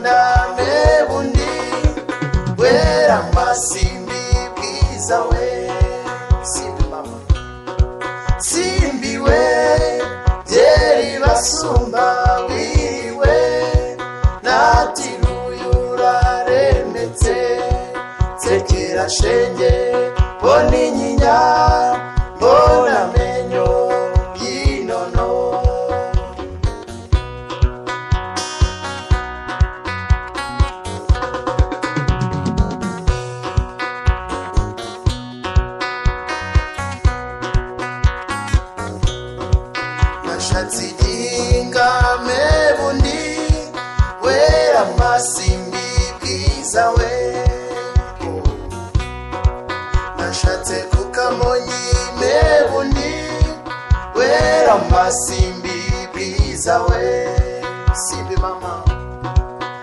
Mbona mebundi wera masimbi bwiza we. Simbi mama simbi we byeri basumba wiwe natiruyura remetse sekera shenge boni nyinya mbona menyo yinono. Nashatse igihinga mebundi wera masimbi bwiza we. Nashatse kukamonyi mebundi wera masimbi bwiza we.